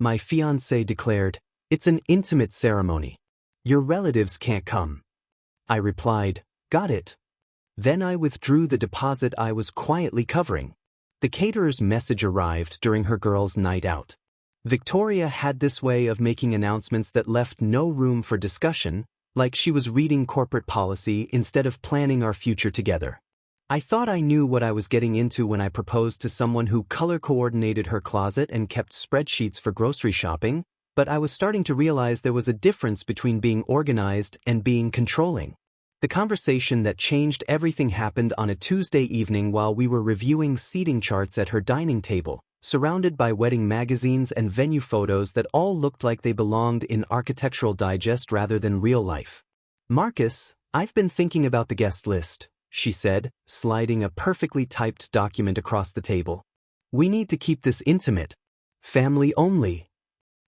My fiancé declared, "It's an intimate ceremony. Your relatives can't come." I replied, "Got it." Then I withdrew the deposit I was quietly covering. The caterer's message arrived during her girls' night out. Victoria had this way of making announcements that left no room for discussion, like she was reading corporate policy instead of planning our future together. I thought I knew what I was getting into when I proposed to someone who color-coordinated her closet and kept spreadsheets for grocery shopping, but I was starting to realize there was a difference between being organized and being controlling. The conversation that changed everything happened on a Tuesday evening while we were reviewing seating charts at her dining table, surrounded by wedding magazines and venue photos that all looked like they belonged in Architectural Digest rather than real life. "Marcus, I've been thinking about the guest list," she said, sliding a perfectly typed document across the table. "We need to keep this intimate. Family only."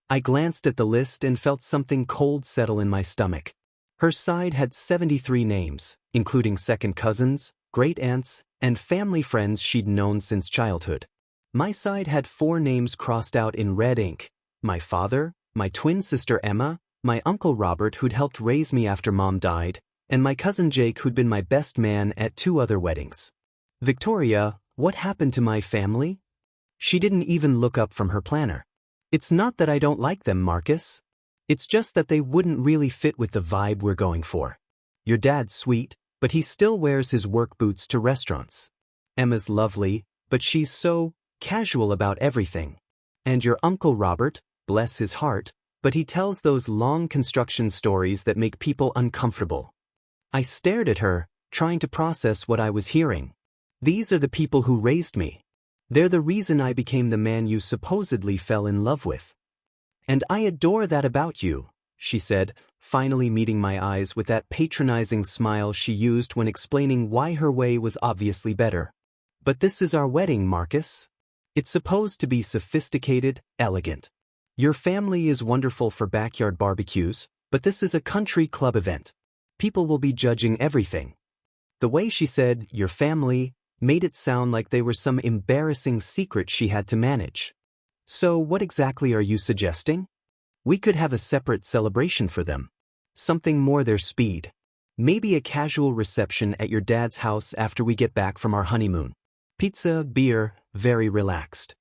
I glanced at the list and felt something cold settle in my stomach. Her side had 73 names, including second cousins, great-aunts, and family friends she'd known since childhood. My side had 4 names crossed out in red ink: my father, my twin sister Emma, my uncle Robert who'd helped raise me after Mom died, and my cousin Jake who'd been my best man at 2 other weddings. "Victoria, what happened to my family?" She didn't even look up from her planner. "It's not that I don't like them, Marcus. It's just that they wouldn't really fit with the vibe we're going for. Your dad's sweet, but he still wears his work boots to restaurants. Emma's lovely, but she's so casual about everything. And your Uncle Robert, bless his heart, but he tells those long construction stories that make people uncomfortable." I stared at her, trying to process what I was hearing. "These are the people who raised me. They're the reason I became the man you supposedly fell in love with. And I adore that about you," she said, finally meeting my eyes with that patronizing smile she used when explaining why her way was obviously better. "But this is our wedding, Marcus. It's supposed to be sophisticated, elegant. Your family is wonderful for backyard barbecues, but this is a country club event. People will be judging everything." The way she said, "your family," made it sound like they were some embarrassing secret she had to manage. "So what exactly are you suggesting?" "We could have a separate celebration for them. Something more their speed. Maybe a casual reception at your dad's house after we get back from our honeymoon. Pizza, beer, very relaxed.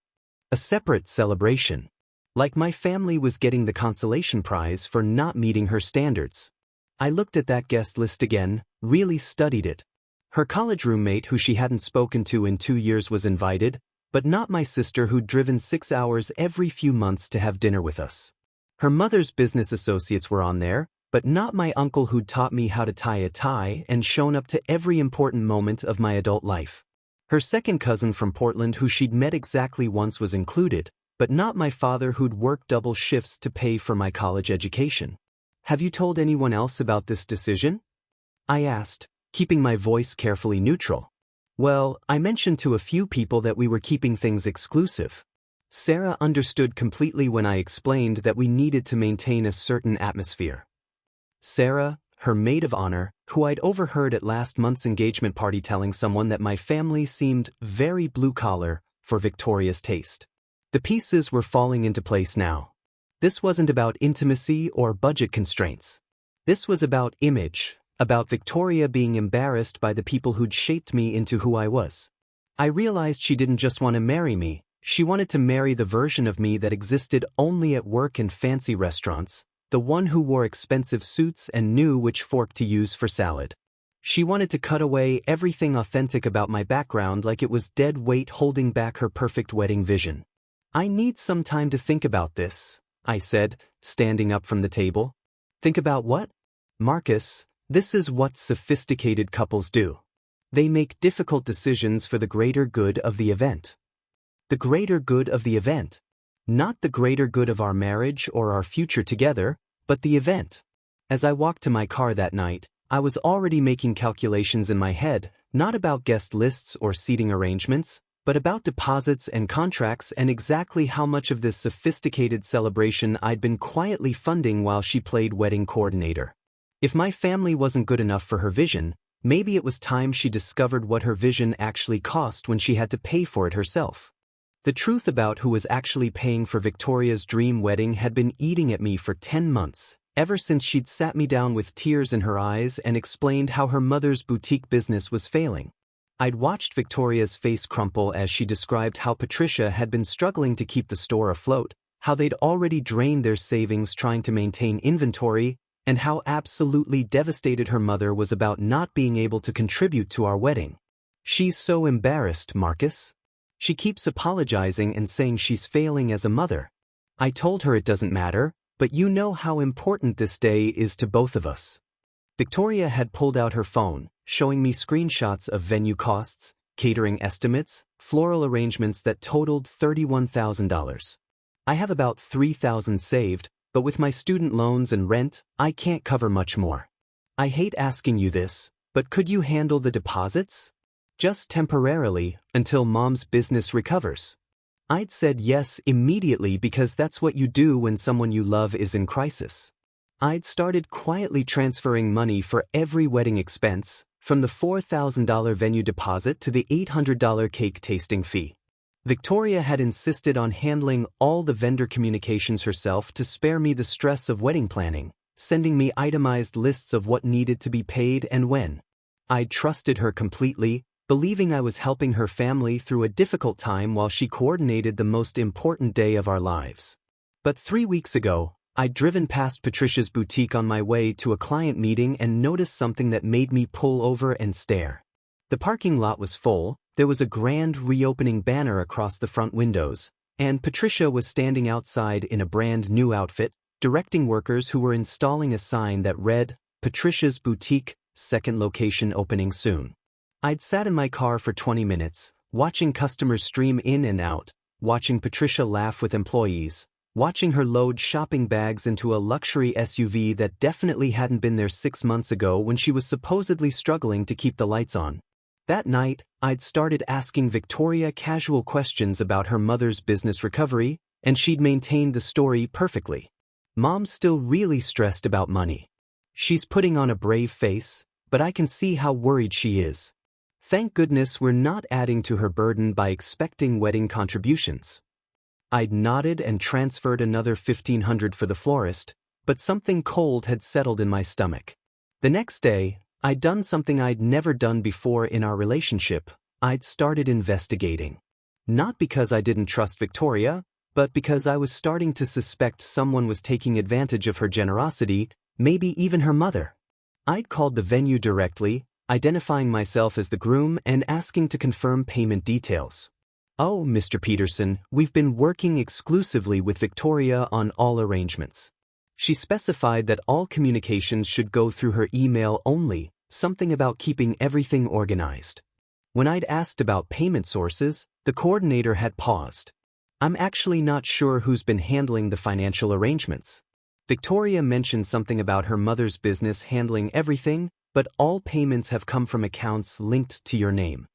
A separate celebration. Like my family was getting the consolation prize for not meeting her standards." I looked at that guest list again, really studied it. Her college roommate who she hadn't spoken to in 2 years was invited, but not my sister who'd driven 6 hours every few months to have dinner with us. Her mother's business associates were on there, but not my uncle who'd taught me how to tie a tie and shown up to every important moment of my adult life. Her second cousin from Portland who she'd met exactly once was included, but not my father who'd worked double shifts to pay for my college education. "Have you told anyone else about this decision?" I asked, keeping my voice carefully neutral. "Well, I mentioned to a few people that we were keeping things exclusive." Sarah understood completely when I explained that we needed to maintain a certain atmosphere. Sarah, her maid of honor, who I'd overheard at last month's engagement party telling someone that my family seemed very blue-collar for Victoria's taste. The pieces were falling into place now. This wasn't about intimacy or budget constraints. This was about image, about Victoria being embarrassed by the people who'd shaped me into who I was. I realized she didn't just want to marry me, she wanted to marry the version of me that existed only at work and fancy restaurants, the one who wore expensive suits and knew which fork to use for salad. She wanted to cut away everything authentic about my background like it was dead weight holding back her perfect wedding vision. "I need some time to think about this," I said, standing up from the table. "Think about what?" "Marcus, this is what sophisticated couples do. They make difficult decisions for the greater good of the event." The greater good of the event. Not the greater good of our marriage or our future together, but the event. As I walked to my car that night, I was already making calculations in my head, not about guest lists or seating arrangements, but about deposits and contracts and exactly how much of this sophisticated celebration I'd been quietly funding while she played wedding coordinator. If my family wasn't good enough for her vision, maybe it was time she discovered what her vision actually cost when she had to pay for it herself. The truth about who was actually paying for Victoria's dream wedding had been eating at me for 10 months, ever since she'd sat me down with tears in her eyes and explained how her mother's boutique business was failing. I'd watched Victoria's face crumple as she described how Patricia had been struggling to keep the store afloat, how they'd already drained their savings trying to maintain inventory, and how absolutely devastated her mother was about not being able to contribute to our wedding. "She's so embarrassed, Marcus. She keeps apologizing and saying she's failing as a mother. I told her it doesn't matter, but you know how important this day is to both of us." Victoria had pulled out her phone, showing me screenshots of venue costs, catering estimates, floral arrangements that totaled $31,000. I have about $3,000 saved, but with my student loans and rent, I can't cover much more. I hate asking you this, but could you handle the deposits? Just temporarily, until Mom's business recovers. I'd said yes immediately because that's what you do when someone you love is in crisis. I'd started quietly transferring money for every wedding expense, from the $4,000 venue deposit to the $800 cake tasting fee. Victoria had insisted on handling all the vendor communications herself to spare me the stress of wedding planning, sending me itemized lists of what needed to be paid and when. I trusted her completely, believing I was helping her family through a difficult time while she coordinated the most important day of our lives. But 3 weeks ago, I'd driven past Patricia's boutique on my way to a client meeting and noticed something that made me pull over and stare. The parking lot was full, there was a grand reopening banner across the front windows, and Patricia was standing outside in a brand new outfit, directing workers who were installing a sign that read, "Patricia's Boutique, second location opening soon." I'd sat in my car for 20 minutes, watching customers stream in and out, watching Patricia laugh with employees, watching her load shopping bags into a luxury SUV that definitely hadn't been there 6 months ago when she was supposedly struggling to keep the lights on. That night, I'd started asking Victoria casual questions about her mother's business recovery, and she'd maintained the story perfectly. "Mom's still really stressed about money. She's putting on a brave face, but I can see how worried she is. Thank goodness we're not adding to her burden by expecting wedding contributions." I'd nodded and transferred another $1,500 for the florist, but something cold had settled in my stomach. The next day, I'd done something I'd never done before in our relationship. I'd started investigating. Not because I didn't trust Victoria, but because I was starting to suspect someone was taking advantage of her generosity, maybe even her mother. I'd called the venue directly, identifying myself as the groom and asking to confirm payment details. "Oh, Mr. Peterson, we've been working exclusively with Victoria on all arrangements." She specified that all communications should go through her email only, something about keeping everything organized. When I'd asked about payment sources, the coordinator had paused. "I'm actually not sure who's been handling the financial arrangements. Victoria mentioned something about her mother's business handling everything, but all payments have come from accounts linked to your name."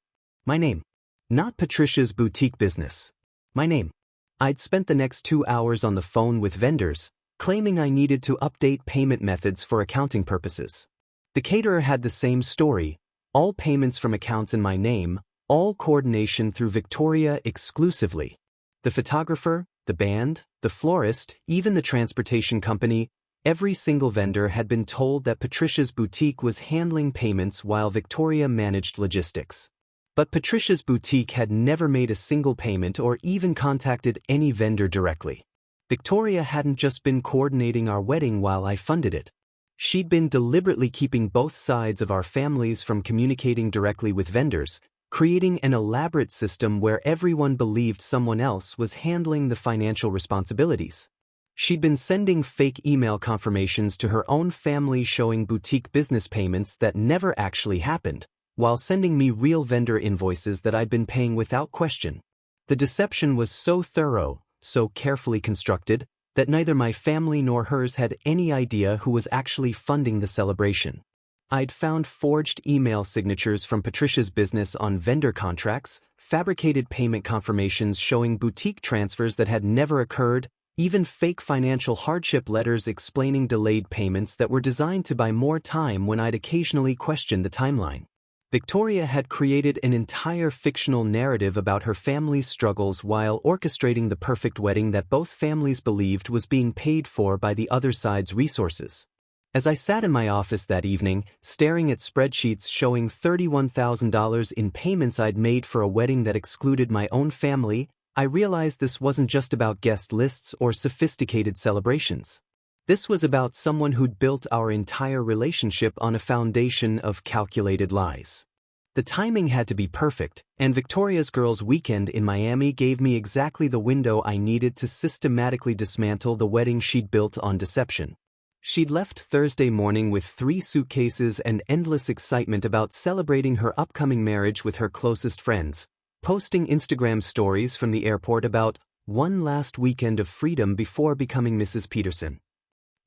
My name. Not Patricia's boutique business. My name. I'd spent the next 2 hours on the phone with vendors, claiming I needed to update payment methods for accounting purposes. The caterer had the same story, all payments from accounts in my name, all coordination through Victoria exclusively. The photographer, the band, the florist, even the transportation company, every single vendor had been told that Patricia's boutique was handling payments while Victoria managed logistics. But Patricia's boutique had never made a single payment or even contacted any vendor directly. Victoria hadn't just been coordinating our wedding while I funded it. She'd been deliberately keeping both sides of our families from communicating directly with vendors, creating an elaborate system where everyone believed someone else was handling the financial responsibilities. She'd been sending fake email confirmations to her own family showing boutique business payments that never actually happened, while sending me real vendor invoices that I'd been paying without question. The deception was so thorough, so carefully constructed, that neither my family nor hers had any idea who was actually funding the celebration. I'd found forged email signatures from Patricia's business on vendor contracts, fabricated payment confirmations showing boutique transfers that had never occurred, even fake financial hardship letters explaining delayed payments that were designed to buy more time when I'd occasionally questioned the timeline. Victoria had created an entire fictional narrative about her family's struggles while orchestrating the perfect wedding that both families believed was being paid for by the other side's resources. As I sat in my office that evening, staring at spreadsheets showing $31,000 in payments I'd made for a wedding that excluded my own family, I realized this wasn't just about guest lists or sophisticated celebrations. This was about someone who'd built our entire relationship on a foundation of calculated lies. The timing had to be perfect, and Victoria's Girls' Weekend in Miami gave me exactly the window I needed to systematically dismantle the wedding she'd built on deception. She'd left Thursday morning with 3 suitcases and endless excitement about celebrating her upcoming marriage with her closest friends, posting Instagram stories from the airport about one last weekend of freedom before becoming Mrs. Peterson.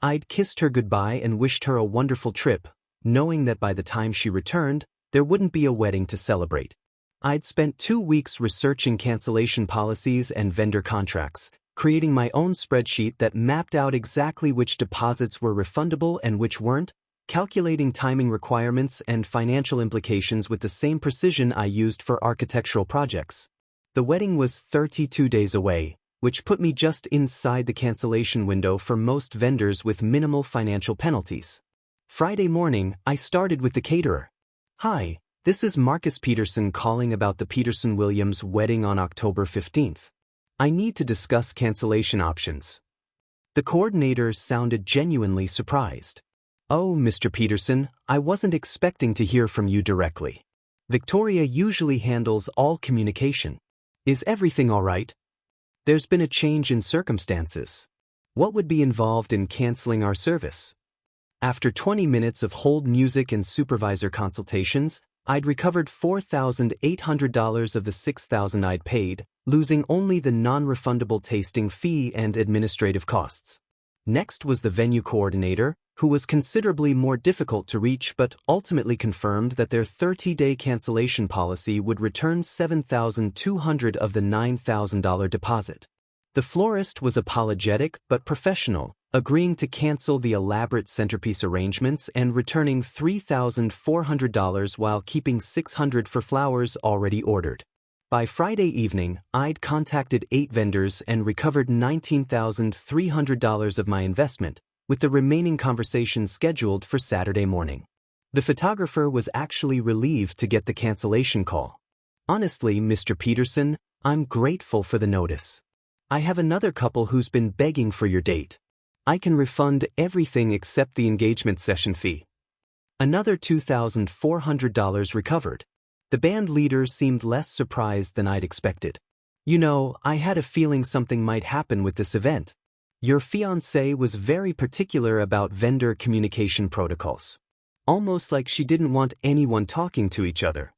I'd kissed her goodbye and wished her a wonderful trip, knowing that by the time she returned, there wouldn't be a wedding to celebrate. I'd spent 2 weeks researching cancellation policies and vendor contracts, creating my own spreadsheet that mapped out exactly which deposits were refundable and which weren't, calculating timing requirements and financial implications with the same precision I used for architectural projects. The wedding was 32 days away, which put me just inside the cancellation window for most vendors with minimal financial penalties. Friday morning, I started with the caterer. "Hi, this is Marcus Peterson calling about the Peterson-Williams wedding on October 15th. I need to discuss cancellation options." The coordinator sounded genuinely surprised. "Oh, Mr. Peterson, I wasn't expecting to hear from you directly. Victoria usually handles all communication. Is everything all right? There's been a change in circumstances. What would be involved in canceling our service?" After 20 minutes of hold music and supervisor consultations, I'd recovered $4,800 of the $6,000 I'd paid, losing only the non-refundable tasting fee and administrative costs. Next was the venue coordinator, who was considerably more difficult to reach but ultimately confirmed that their 30-day cancellation policy would return $7,200 of the $9,000 deposit. The florist was apologetic but professional, agreeing to cancel the elaborate centerpiece arrangements and returning $3,400 while keeping $600 for flowers already ordered. By Friday evening, I'd contacted 8 vendors and recovered $19,300 of my investment, with the remaining conversations scheduled for Saturday morning. The photographer was actually relieved to get the cancellation call. "Honestly, Mr. Peterson, I'm grateful for the notice. I have another couple who's been begging for your date. I can refund everything except the engagement session fee." Another $2,400 recovered. The band leader seemed less surprised than I'd expected. "You know, I had a feeling something might happen with this event. Your fiancée was very particular about vendor communication protocols. Almost like she didn't want anyone talking to each other."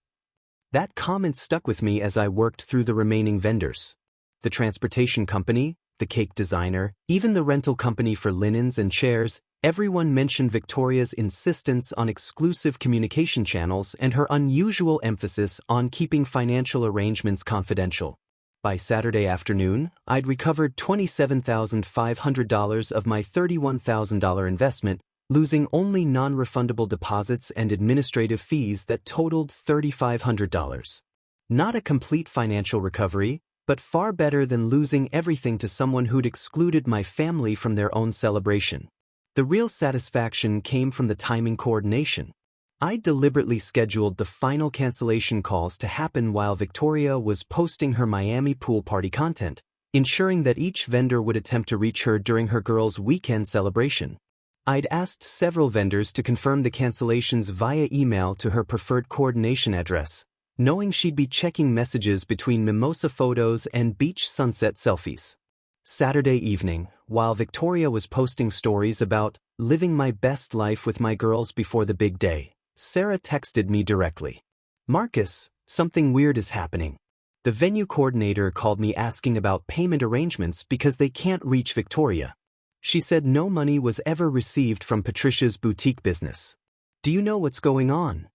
That comment stuck with me as I worked through the remaining vendors. The transportation company, the cake designer, even the rental company for linens and chairs, everyone mentioned Victoria's insistence on exclusive communication channels and her unusual emphasis on keeping financial arrangements confidential. By Saturday afternoon, I'd recovered $27,500 of my $31,000 investment, losing only non-refundable deposits and administrative fees that totaled $3,500. Not a complete financial recovery, but far better than losing everything to someone who'd excluded my family from their own celebration. The real satisfaction came from the timing coordination. I deliberately scheduled the final cancellation calls to happen while Victoria was posting her Miami pool party content, ensuring that each vendor would attempt to reach her during her girls' weekend celebration. I'd asked several vendors to confirm the cancellations via email to her preferred coordination address, knowing she'd be checking messages between mimosa photos and beach sunset selfies. Saturday evening, while Victoria was posting stories about living my best life with my girls before the big day, Sarah texted me directly. "Marcus, something weird is happening. The venue coordinator called me asking about payment arrangements because they can't reach Victoria. She said no money was ever received from Patricia's boutique business. Do you know what's going on?"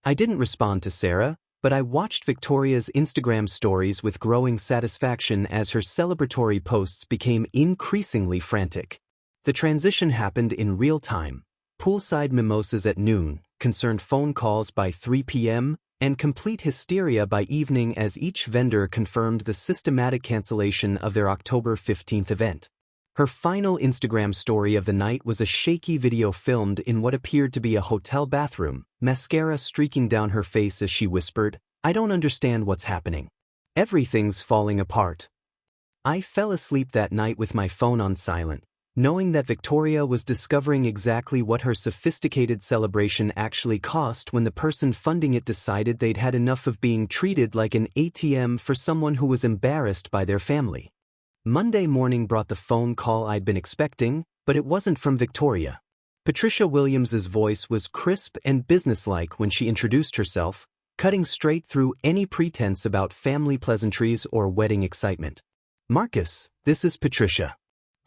I didn't respond to Sarah, but I watched Victoria's Instagram stories with growing satisfaction as her celebratory posts became increasingly frantic. The transition happened in real time. Poolside mimosas at noon, concerned phone calls by 3 p.m., and complete hysteria by evening as each vendor confirmed the systematic cancellation of their October 15th event. Her final Instagram story of the night was a shaky video filmed in what appeared to be a hotel bathroom, mascara streaking down her face as she whispered, "I don't understand what's happening. Everything's falling apart." I fell asleep that night with my phone on silent, knowing that Victoria was discovering exactly what her sophisticated celebration actually cost when the person funding it decided they'd had enough of being treated like an ATM for someone who was embarrassed by their family. Monday morning brought the phone call I'd been expecting, but it wasn't from Victoria. Patricia Williams's voice was crisp and businesslike when she introduced herself, cutting straight through any pretense about family pleasantries or wedding excitement. "Marcus, this is Patricia.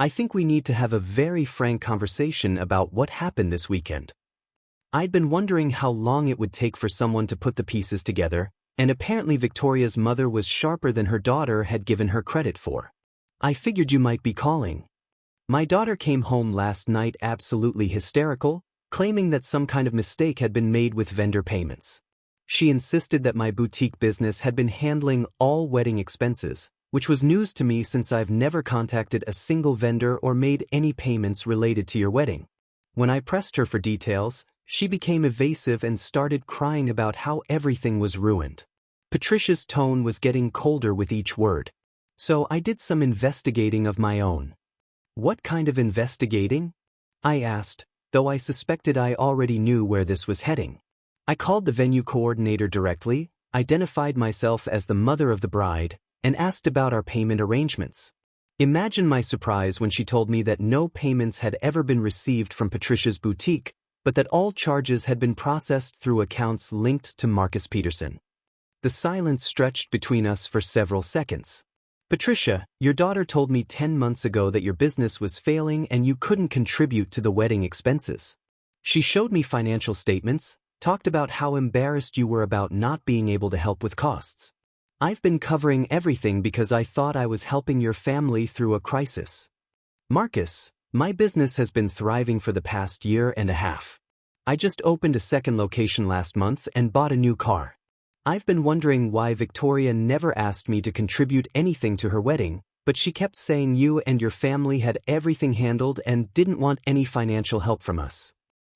I think we need to have a very frank conversation about what happened this weekend." I'd been wondering how long it would take for someone to put the pieces together, and apparently Victoria's mother was sharper than her daughter had given her credit for. "I figured you might be calling. My daughter came home last night absolutely hysterical, claiming that some kind of mistake had been made with vendor payments. She insisted that my boutique business had been handling all wedding expenses, which was news to me since I've never contacted a single vendor or made any payments related to your wedding. When I pressed her for details, she became evasive and started crying about how everything was ruined. Patricia's tone was getting colder with each word. So I did some investigating of my own. "What kind of investigating?" I asked, though I suspected I already knew where this was heading. I called the venue coordinator directly, identified myself as the mother of the bride, and asked about our payment arrangements. Imagine my surprise when she told me that no payments had ever been received from Patricia's boutique, but that all charges had been processed through accounts linked to Marcus Peterson. The silence stretched between us for several seconds. "Patricia, your daughter told me 10 months ago that your business was failing and you couldn't contribute to the wedding expenses. She showed me financial statements, talked about how embarrassed you were about not being able to help with costs. I've been covering everything because I thought I was helping your family through a crisis. Marcus, my business has been thriving for the past year and a half. I just opened a second location last month and bought a new car. I've been wondering why Victoria never asked me to contribute anything to her wedding, but she kept saying you and your family had everything handled and didn't want any financial help from us."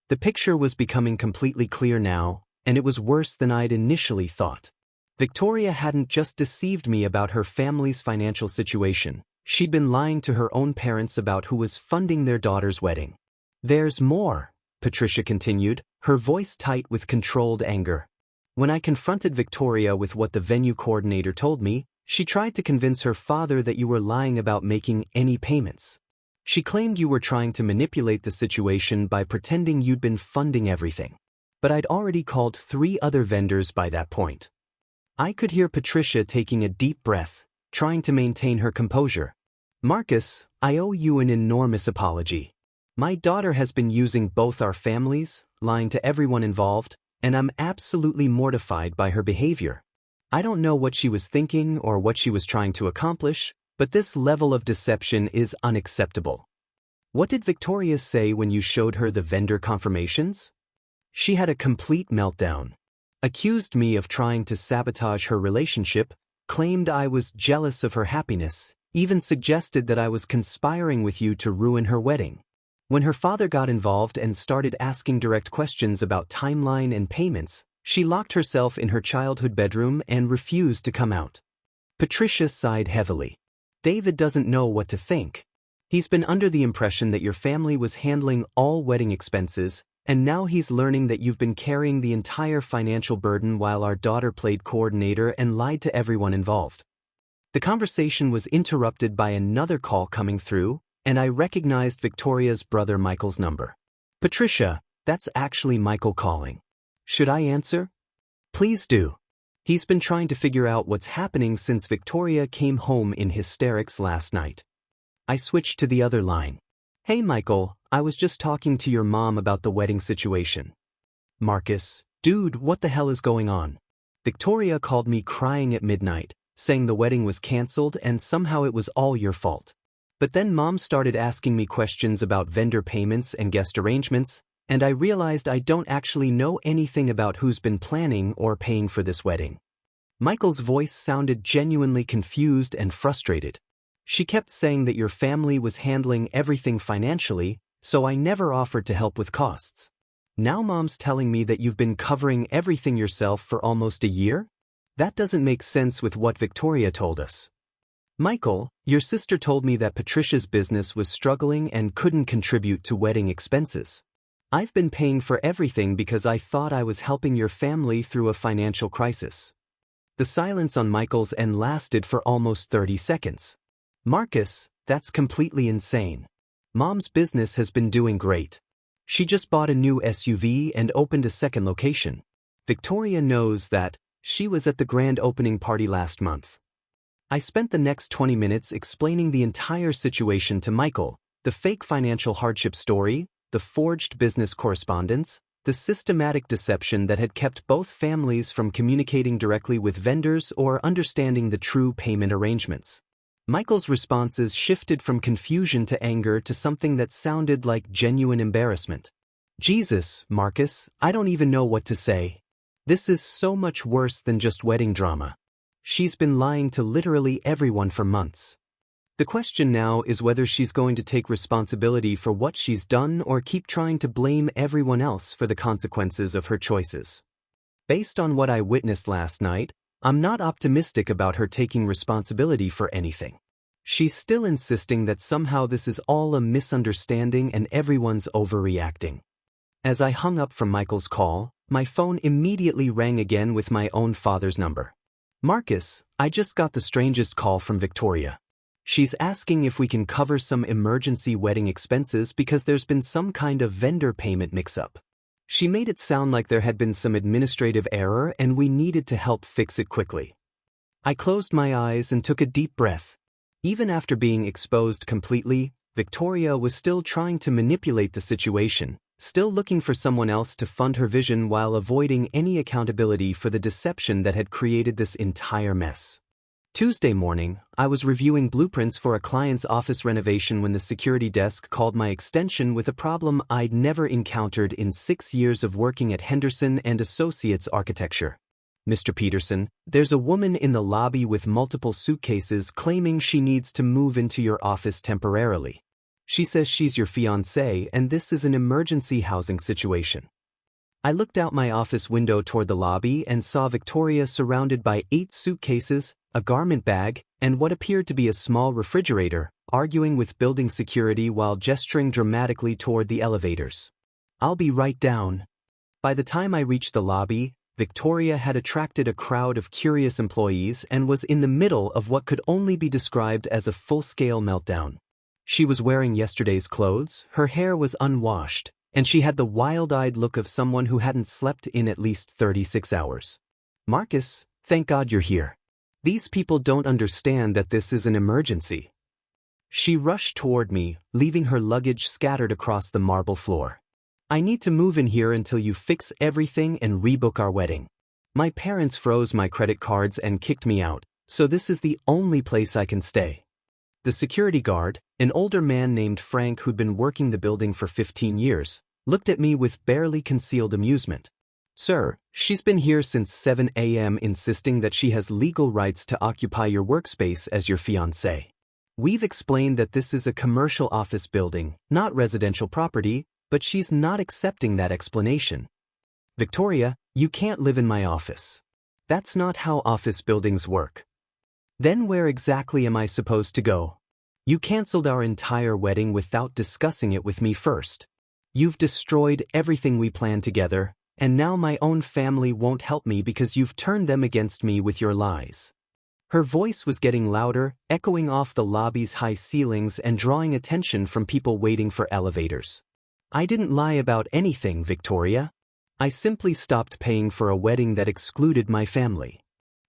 The picture was becoming completely clear now, and it was worse than I'd initially thought. Victoria hadn't just deceived me about her family's financial situation, she'd been lying to her own parents about who was funding their daughter's wedding. "There's more," Patricia continued, her voice tight with controlled anger. "When I confronted Victoria with what the venue coordinator told me, she tried to convince her father that you were lying about making any payments. She claimed you were trying to manipulate the situation by pretending you'd been funding everything. But I'd already called 3 other vendors by that point." I could hear Patricia taking a deep breath, trying to maintain her composure. "Marcus, I owe you an enormous apology. My daughter has been using both our families, lying to everyone involved, and I'm absolutely mortified by her behavior. I don't know what she was thinking or what she was trying to accomplish, but this level of deception is unacceptable." "What did Victoria say when you showed her the vendor confirmations?" "She had a complete meltdown. Accused me of trying to sabotage her relationship, claimed I was jealous of her happiness, even suggested that I was conspiring with you to ruin her wedding. When her father got involved and started asking direct questions about timeline and payments, she locked herself in her childhood bedroom and refused to come out." Patricia sighed heavily. "David doesn't know what to think. He's been under the impression that your family was handling all wedding expenses, and now he's learning that you've been carrying the entire financial burden while our daughter played coordinator and lied to everyone involved." The conversation was interrupted by another call coming through, and I recognized Victoria's brother Michael's number. "Patricia, that's actually Michael calling. Should I answer?" "Please do. He's been trying to figure out what's happening since Victoria came home in hysterics last night." I switched to the other line. "Hey Michael, I was just talking to your mom about the wedding situation." "Marcus, dude, what the hell is going on? Victoria called me crying at midnight, saying the wedding was canceled and somehow it was all your fault. But then Mom started asking me questions about vendor payments and guest arrangements, And I realized I don't actually know anything about who's been planning or paying for this wedding. Michael's voice sounded genuinely confused and frustrated. She kept saying that your family was handling everything financially, so I never offered to help with costs. Now Mom's telling me that you've been covering everything yourself for almost a year? That doesn't make sense with what Victoria told us. Michael, your sister told me that Patricia's business was struggling and couldn't contribute to wedding expenses. I've been paying for everything because I thought I was helping your family through a financial crisis. The silence on Michael's end lasted for almost 30 seconds. Marcus, that's completely insane. Mom's business has been doing great. She just bought a new SUV and opened a second location. Victoria knows that. She was at the grand opening party last month. I spent the next 20 minutes explaining the entire situation to Michael, the fake financial hardship story, the forged business correspondence, the systematic deception that had kept both families from communicating directly with vendors or understanding the true payment arrangements. Michael's responses shifted from confusion to anger to something that sounded like genuine embarrassment. Jesus, Marcus, I don't even know what to say. This is so much worse than just wedding drama. She's been lying to literally everyone for months. The question now is whether she's going to take responsibility for what she's done or keep trying to blame everyone else for the consequences of her choices. Based on what I witnessed last night, I'm not optimistic about her taking responsibility for anything. She's still insisting that somehow this is all a misunderstanding and everyone's overreacting. As I hung up from Michael's call, my phone immediately rang again with my own father's number. Marcus, I just got the strangest call from Victoria. She's asking if we can cover some emergency wedding expenses because there's been some kind of vendor payment mix-up. She made it sound like there had been some administrative error and we needed to help fix it quickly. I closed my eyes and took a deep breath. Even after being exposed completely, Victoria was still trying to manipulate the situation, still looking for someone else to fund her vision while avoiding any accountability for the deception that had created this entire mess. Tuesday morning, I was reviewing blueprints for a client's office renovation when the security desk called my extension with a problem I'd never encountered in 6 years of working at Henderson and Associates Architecture. Mr. Peterson, there's a woman in the lobby with multiple suitcases claiming she needs to move into your office temporarily. She says she's your fiancée and this is an emergency housing situation. I looked out my office window toward the lobby and saw Victoria surrounded by 8 suitcases, a garment bag, and what appeared to be a small refrigerator, arguing with building security while gesturing dramatically toward the elevators. I'll be right down. By the time I reached the lobby, Victoria had attracted a crowd of curious employees and was in the middle of what could only be described as a full-scale meltdown. She was wearing yesterday's clothes, her hair was unwashed, and she had the wild-eyed look of someone who hadn't slept in at least 36 hours. Marcus, thank God you're here. These people don't understand that this is an emergency. She rushed toward me, leaving her luggage scattered across the marble floor. I need to move in here until you fix everything and rebook our wedding. My parents froze my credit cards and kicked me out, so this is the only place I can stay. The security guard, an older man named Frank who'd been working the building for 15 years, looked at me with barely concealed amusement. Sir, she's been here since 7 a.m. insisting that she has legal rights to occupy your workspace as your fiancé. We've explained that this is a commercial office building, not residential property, but she's not accepting that explanation. Victoria, you can't live in my office. That's not how office buildings work. Then where exactly am I supposed to go? You canceled our entire wedding without discussing it with me first. You've destroyed everything we planned together, and now my own family won't help me because you've turned them against me with your lies. Her voice was getting louder, echoing off the lobby's high ceilings and drawing attention from people waiting for elevators. I didn't lie about anything, Victoria. I simply stopped paying for a wedding that excluded my family.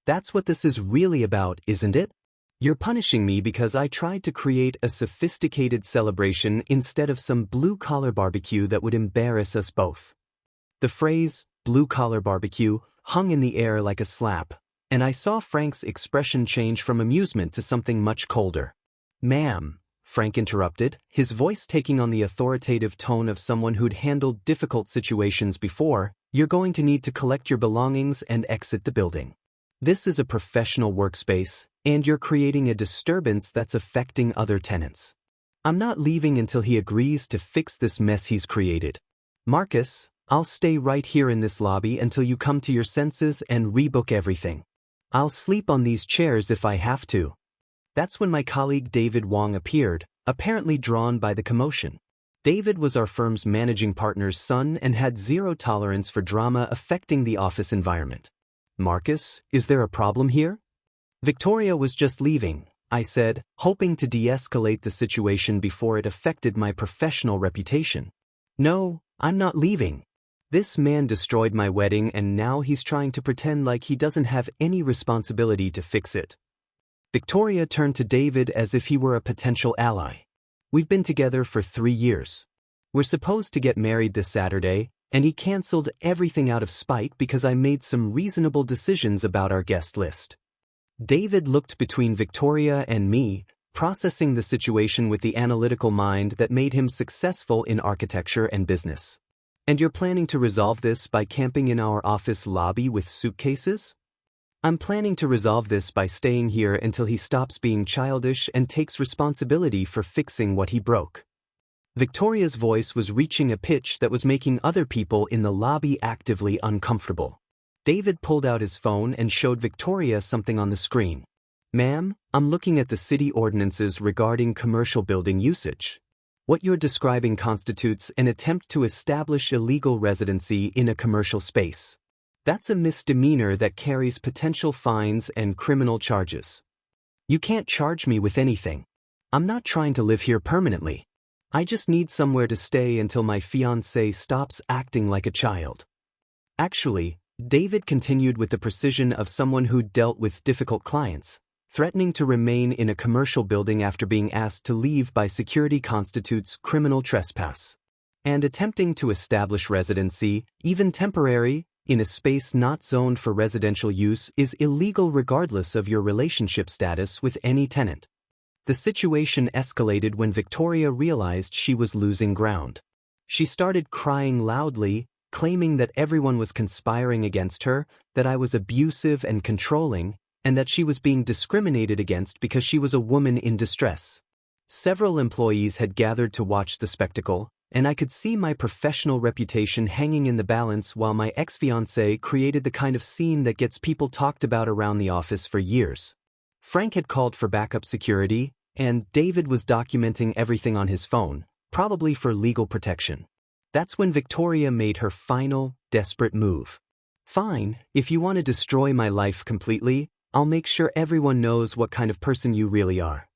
That's what this is really about, isn't it? You're punishing me because I tried to create a sophisticated celebration instead of some blue-collar barbecue that would embarrass us both. The phrase, blue-collar barbecue, hung in the air like a slap, and I saw Frank's expression change from amusement to something much colder. Ma'am, Frank interrupted, his voice taking on the authoritative tone of someone who'd handled difficult situations before. "You're going to need to collect your belongings and exit the building. This is a professional workspace, and you're creating a disturbance that's affecting other tenants. I'm not leaving until he agrees to fix this mess he's created. Marcus, I'll stay right here in this lobby until you come to your senses and rebook everything. I'll sleep on these chairs if I have to." That's when my colleague David Wong appeared, apparently drawn by the commotion. David was our firm's managing partner's son and had zero tolerance for drama affecting the office environment. "Marcus, is there a problem here?" "Victoria was just leaving," I said, hoping to de-escalate the situation before it affected my professional reputation. "No, I'm not leaving. This man destroyed my wedding and now he's trying to pretend like he doesn't have any responsibility to fix it." Victoria turned to David as if he were a potential ally. "We've been together for 3 years. We're supposed to get married this Saturday, and he canceled everything out of spite because I made some reasonable decisions about our guest list." David looked between Victoria and me, processing the situation with the analytical mind that made him successful in architecture and business. "And you're planning to resolve this by camping in our office lobby with suitcases?" "I'm planning to resolve this by staying here until he stops being childish and takes responsibility for fixing what he broke." Victoria's voice was reaching a pitch that was making other people in the lobby actively uncomfortable. David pulled out his phone and showed Victoria something on the screen. "Ma'am, I'm looking at the city ordinances regarding commercial building usage. What you're describing constitutes an attempt to establish illegal residency in a commercial space. That's a misdemeanor that carries potential fines and criminal charges. You can't charge me with anything. I'm not trying to live here permanently. I just need somewhere to stay until my fiancée stops acting like a child." Actually, David continued with the precision of someone who dealt with difficult clients. "Threatening to remain in a commercial building after being asked to leave by security constitutes criminal trespass. And attempting to establish residency, even temporary, in a space not zoned for residential use is illegal regardless of your relationship status with any tenant." The situation escalated when Victoria realized she was losing ground. She started crying loudly, claiming that everyone was conspiring against her, that I was abusive and controlling, and that she was being discriminated against because she was a woman in distress. Several employees had gathered to watch the spectacle, and I could see my professional reputation hanging in the balance while my ex-fiancée created the kind of scene that gets people talked about around the office for years. Frank had called for backup security, and David was documenting everything on his phone, probably for legal protection. That's when Victoria made her final, desperate move. "Fine, if you want to destroy my life completely, I'll make sure everyone knows what kind of person you really are."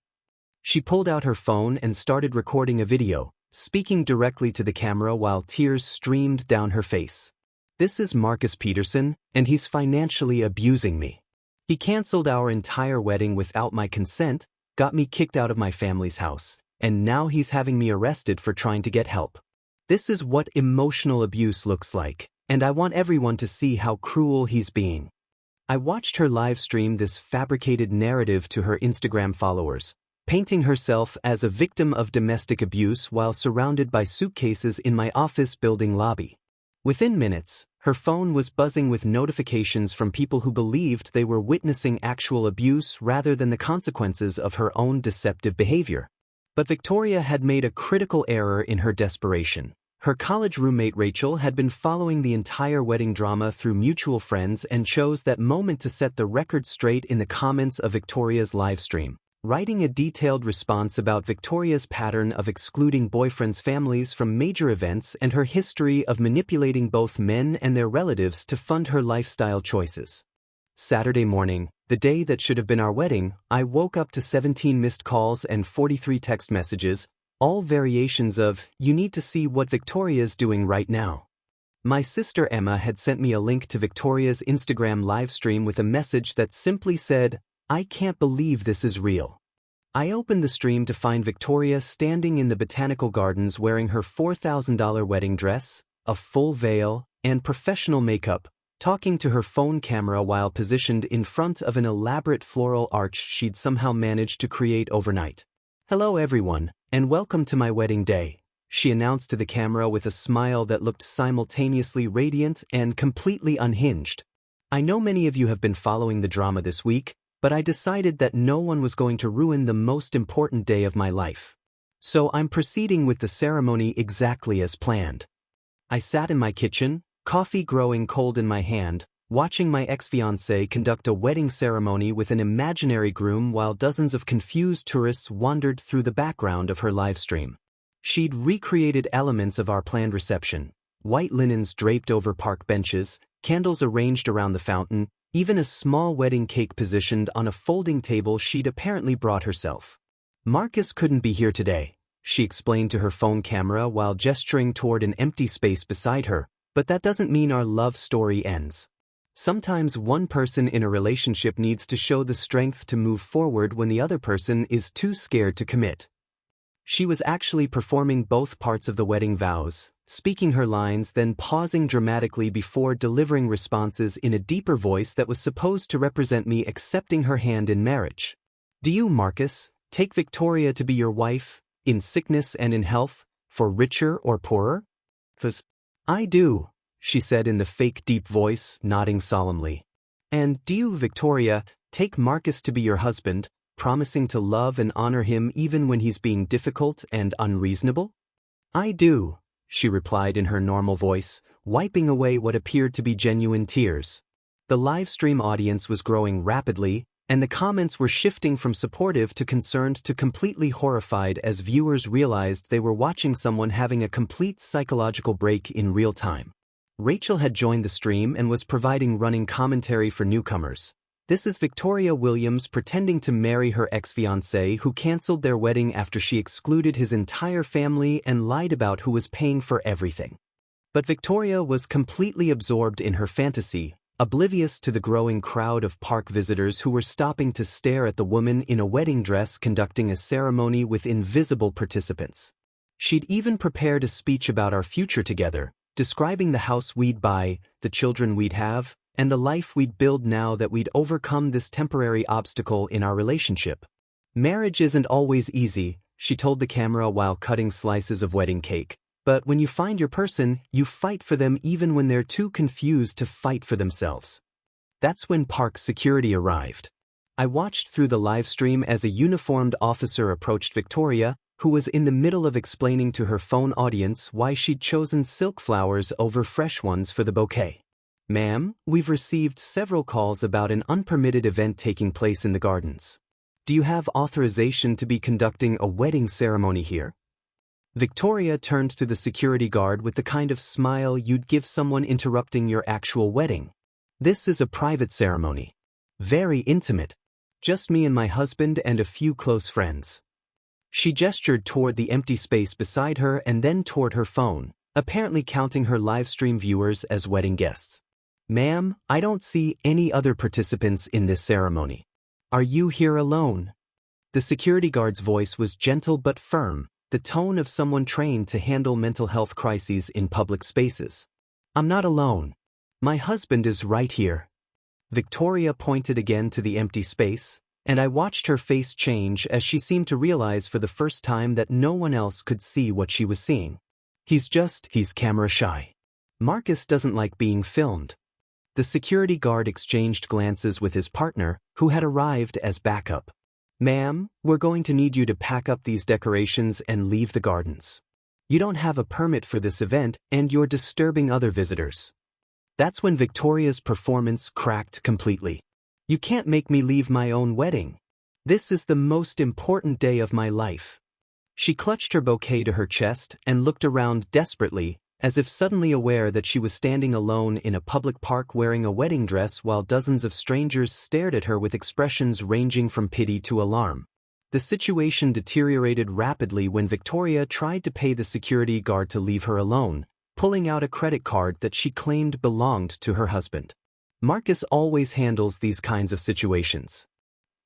She pulled out her phone and started recording a video, speaking directly to the camera while tears streamed down her face. "This is Marcus Peterson, and he's financially abusing me. He canceled our entire wedding without my consent, got me kicked out of my family's house, and now he's having me arrested for trying to get help. This is what emotional abuse looks like, and I want everyone to see how cruel he's being." I watched her live stream this fabricated narrative to her Instagram followers, painting herself as a victim of domestic abuse while surrounded by suitcases in my office building lobby. Within minutes, her phone was buzzing with notifications from people who believed they were witnessing actual abuse rather than the consequences of her own deceptive behavior. But Victoria had made a critical error in her desperation. Her college roommate Rachel had been following the entire wedding drama through mutual friends and chose that moment to set the record straight in the comments of Victoria's livestream, writing a detailed response about Victoria's pattern of excluding boyfriends' families from major events and her history of manipulating both men and their relatives to fund her lifestyle choices. Saturday morning, the day that should have been our wedding, I woke up to 17 missed calls and 43 text messages, all variations of, "You need to see what Victoria's doing right now." My sister Emma had sent me a link to Victoria's Instagram livestream with a message that simply said, "I can't believe this is real." I opened the stream to find Victoria standing in the botanical gardens wearing her $4,000 wedding dress, a full veil, and professional makeup, talking to her phone camera while positioned in front of an elaborate floral arch she'd somehow managed to create overnight. Hello everyone, and welcome to my wedding day, she announced to the camera with a smile that looked simultaneously radiant and completely unhinged. I know many of you have been following the drama this week, but I decided that no one was going to ruin the most important day of my life. So I'm proceeding with the ceremony exactly as planned. I sat in my kitchen, coffee growing cold in my hand, watching my ex-fiancée conduct a wedding ceremony with an imaginary groom while dozens of confused tourists wandered through the background of her livestream. She'd recreated elements of our planned reception: white linens draped over park benches, candles arranged around the fountain, even a small wedding cake positioned on a folding table she'd apparently brought herself. Marcus couldn't be here today, she explained to her phone camera while gesturing toward an empty space beside her, but that doesn't mean our love story ends. Sometimes one person in a relationship needs to show the strength to move forward when the other person is too scared to commit. She was actually performing both parts of the wedding vows, speaking her lines then pausing dramatically before delivering responses in a deeper voice that was supposed to represent me accepting her hand in marriage. Do you, Marcus, take Victoria to be your wife, in sickness and in health, for richer or poorer? I do, she said in the fake deep voice, nodding solemnly. And do you, Victoria, take Marcus to be your husband, promising to love and honor him even when he's being difficult and unreasonable? I do, she replied in her normal voice, wiping away what appeared to be genuine tears. The live stream audience was growing rapidly, and the comments were shifting from supportive to concerned to completely horrified as viewers realized they were watching someone having a complete psychological break in real time. Rachel had joined the stream and was providing running commentary for newcomers. This is Victoria Williams pretending to marry her ex-fiancé who canceled their wedding after she excluded his entire family and lied about who was paying for everything. But Victoria was completely absorbed in her fantasy, oblivious to the growing crowd of park visitors who were stopping to stare at the woman in a wedding dress conducting a ceremony with invisible participants. She'd even prepared a speech about our future together, describing the house we'd buy, the children we'd have, and the life we'd build now that we'd overcome this temporary obstacle in our relationship. Marriage isn't always easy, she told the camera while cutting slices of wedding cake, but when you find your person, you fight for them even when they're too confused to fight for themselves. That's when park security arrived. I watched through the live stream as a uniformed officer approached Victoria, who was in the middle of explaining to her phone audience why she'd chosen silk flowers over fresh ones for the bouquet. Ma'am, we've received several calls about an unpermitted event taking place in the gardens. Do you have authorization to be conducting a wedding ceremony here? Victoria turned to the security guard with the kind of smile you'd give someone interrupting your actual wedding. This is a private ceremony. Very intimate. Just me and my husband and a few close friends. She gestured toward the empty space beside her and then toward her phone, apparently counting her live stream viewers as wedding guests. Ma'am, I don't see any other participants in this ceremony. Are you here alone? The security guard's voice was gentle but firm, the tone of someone trained to handle mental health crises in public spaces. I'm not alone. My husband is right here. Victoria pointed again to the empty space, and I watched her face change as she seemed to realize for the first time that no one else could see what she was seeing. He's camera shy. Marcus doesn't like being filmed. The security guard exchanged glances with his partner, who had arrived as backup. Ma'am, we're going to need you to pack up these decorations and leave the gardens. You don't have a permit for this event and you're disturbing other visitors. That's when Victoria's performance cracked completely. You can't make me leave my own wedding. This is the most important day of my life. She clutched her bouquet to her chest and looked around desperately, as if suddenly aware that she was standing alone in a public park wearing a wedding dress while dozens of strangers stared at her with expressions ranging from pity to alarm. The situation deteriorated rapidly when Victoria tried to pay the security guard to leave her alone, pulling out a credit card that she claimed belonged to her husband. Marcus always handles these kinds of situations.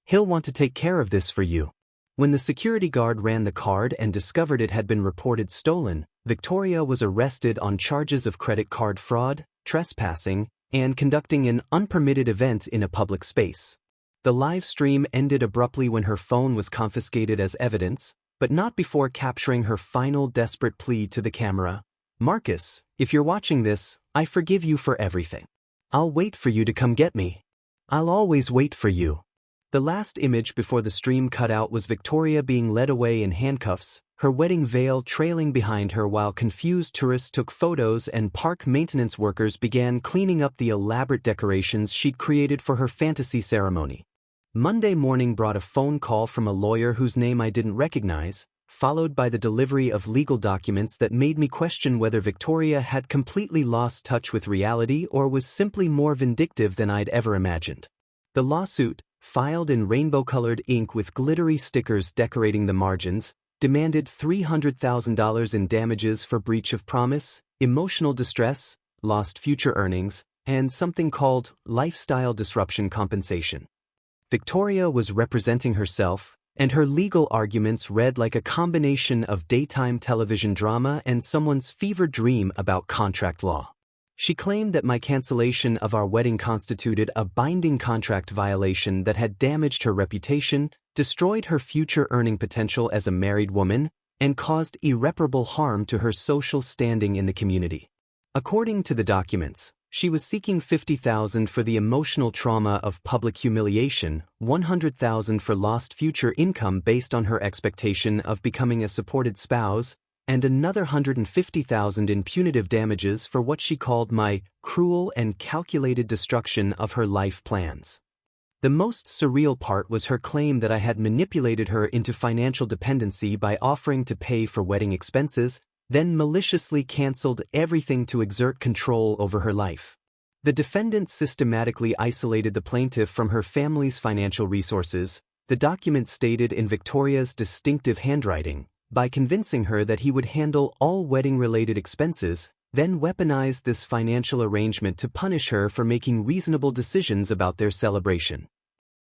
He'll want to take care of this for you. When the security guard ran the card and discovered it had been reported stolen, Victoria was arrested on charges of credit card fraud, trespassing, and conducting an unpermitted event in a public space. The live stream ended abruptly when her phone was confiscated as evidence, but not before capturing her final desperate plea to the camera. "Marcus, if you're watching this, I forgive you for everything. I'll wait for you to come get me. I'll always wait for you." The last image before the stream cut out was Victoria being led away in handcuffs, her wedding veil trailing behind her while confused tourists took photos and park maintenance workers began cleaning up the elaborate decorations she'd created for her fantasy ceremony. Monday morning brought a phone call from a lawyer whose name I didn't recognize, followed by the delivery of legal documents that made me question whether Victoria had completely lost touch with reality or was simply more vindictive than I'd ever imagined. The lawsuit, filed in rainbow-colored ink with glittery stickers decorating the margins, demanded $300,000 in damages for breach of promise, emotional distress, lost future earnings, and something called lifestyle disruption compensation. Victoria was representing herself, and her legal arguments read like a combination of daytime television drama and someone's fever dream about contract law. She claimed that my cancellation of our wedding constituted a binding contract violation that had damaged her reputation, destroyed her future earning potential as a married woman, and caused irreparable harm to her social standing in the community. According to the documents, she was seeking $50,000 for the emotional trauma of public humiliation, $100,000 for lost future income based on her expectation of becoming a supported spouse, and another $150,000 in punitive damages for what she called my cruel and calculated destruction of her life plans. The most surreal part was her claim that I had manipulated her into financial dependency by offering to pay for wedding expenses, then maliciously canceled everything to exert control over her life. The defendant systematically isolated the plaintiff from her family's financial resources, the document stated in Victoria's distinctive handwriting, by convincing her that he would handle all wedding-related expenses, then weaponized this financial arrangement to punish her for making reasonable decisions about their celebration.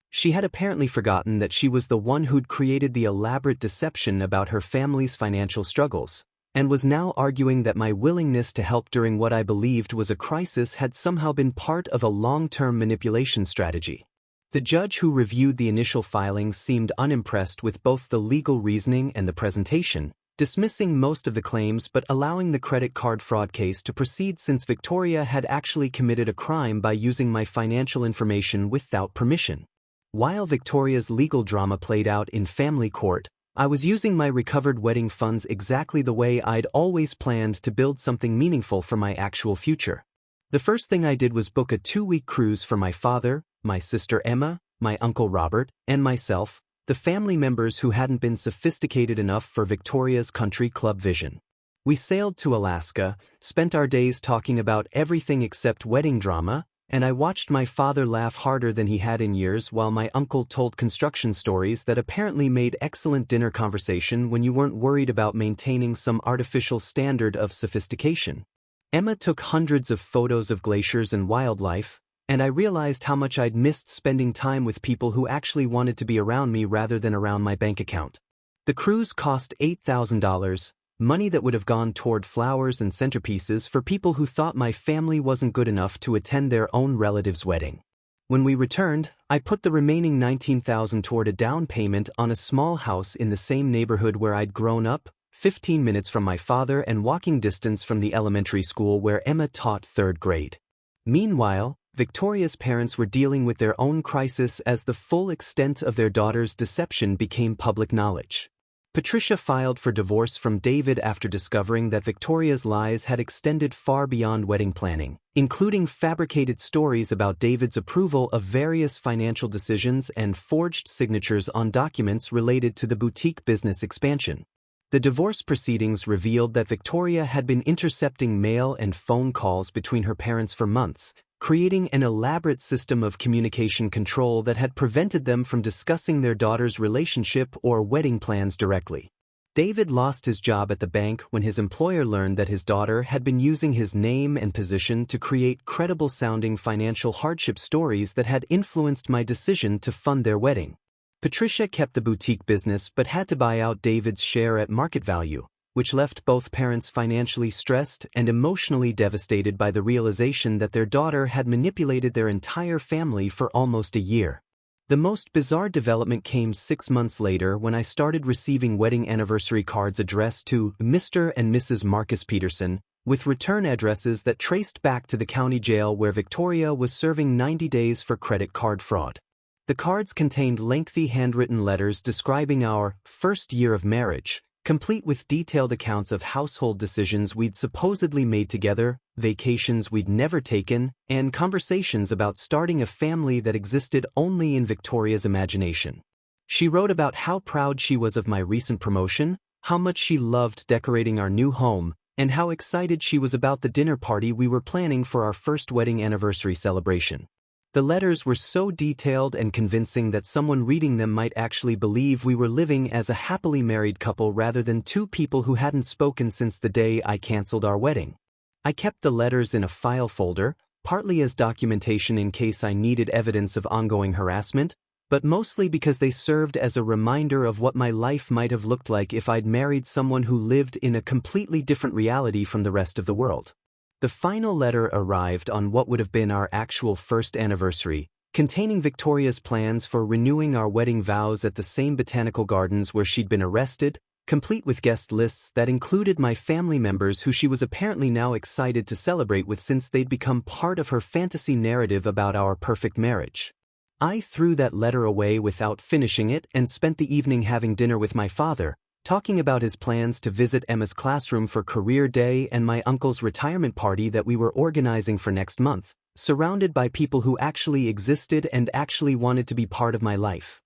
She had apparently forgotten that she was the one who'd created the elaborate deception about her family's financial struggles, and was now arguing that my willingness to help during what I believed was a crisis had somehow been part of a long-term manipulation strategy. The judge who reviewed the initial filings seemed unimpressed with both the legal reasoning and the presentation, dismissing most of the claims but allowing the credit card fraud case to proceed since Victoria had actually committed a crime by using my financial information without permission. While Victoria's legal drama played out in family court, I was using my recovered wedding funds exactly the way I'd always planned to build something meaningful for my actual future. The first thing I did was book a 2-week cruise for my father, my sister Emma, my uncle Robert, and myself, the family members who hadn't been sophisticated enough for Victoria's country club vision. We sailed to Alaska, spent our days talking about everything except wedding drama, and I watched my father laugh harder than he had in years while my uncle told construction stories that apparently made excellent dinner conversation when you weren't worried about maintaining some artificial standard of sophistication. Emma took hundreds of photos of glaciers and wildlife, and I realized how much I'd missed spending time with people who actually wanted to be around me rather than around my bank account. The cruise cost $8,000, money that would have gone toward flowers and centerpieces for people who thought my family wasn't good enough to attend their own relative's wedding. When we returned, I put the remaining $19,000 toward a down payment on a small house in the same neighborhood where I'd grown up, 15 minutes from my father and walking distance from the elementary school where Emma taught 3rd grade. Meanwhile, Victoria's parents were dealing with their own crisis as the full extent of their daughter's deception became public knowledge. Patricia filed for divorce from David after discovering that Victoria's lies had extended far beyond wedding planning, including fabricated stories about David's approval of various financial decisions and forged signatures on documents related to the boutique business expansion. The divorce proceedings revealed that Victoria had been intercepting mail and phone calls between her parents for months, creating an elaborate system of communication control that had prevented them from discussing their daughter's relationship or wedding plans directly. David lost his job at the bank when his employer learned that his daughter had been using his name and position to create credible-sounding financial hardship stories that had influenced my decision to fund their wedding. Patricia kept the boutique business but had to buy out David's share at market value, which left both parents financially stressed and emotionally devastated by the realization that their daughter had manipulated their entire family for almost a year. The most bizarre development came 6 months later when I started receiving wedding anniversary cards addressed to Mr. and Mrs. Marcus Peterson, with return addresses that traced back to the county jail where Victoria was serving 90 days for credit card fraud. The cards contained lengthy handwritten letters describing our first year of marriage, complete with detailed accounts of household decisions we'd supposedly made together, vacations we'd never taken, and conversations about starting a family that existed only in Victoria's imagination. She wrote about how proud she was of my recent promotion, how much she loved decorating our new home, and how excited she was about the dinner party we were planning for our first wedding anniversary celebration. The letters were so detailed and convincing that someone reading them might actually believe we were living as a happily married couple rather than two people who hadn't spoken since the day I canceled our wedding. I kept the letters in a file folder, partly as documentation in case I needed evidence of ongoing harassment, but mostly because they served as a reminder of what my life might have looked like if I'd married someone who lived in a completely different reality from the rest of the world. The final letter arrived on what would have been our actual first anniversary, containing Victoria's plans for renewing our wedding vows at the same botanical gardens where she'd been arrested, complete with guest lists that included my family members who she was apparently now excited to celebrate with since they'd become part of her fantasy narrative about our perfect marriage. I threw that letter away without finishing it and spent the evening having dinner with my father, talking about his plans to visit Emma's classroom for career day and my uncle's retirement party that we were organizing for next month, surrounded by people who actually existed and actually wanted to be part of my life.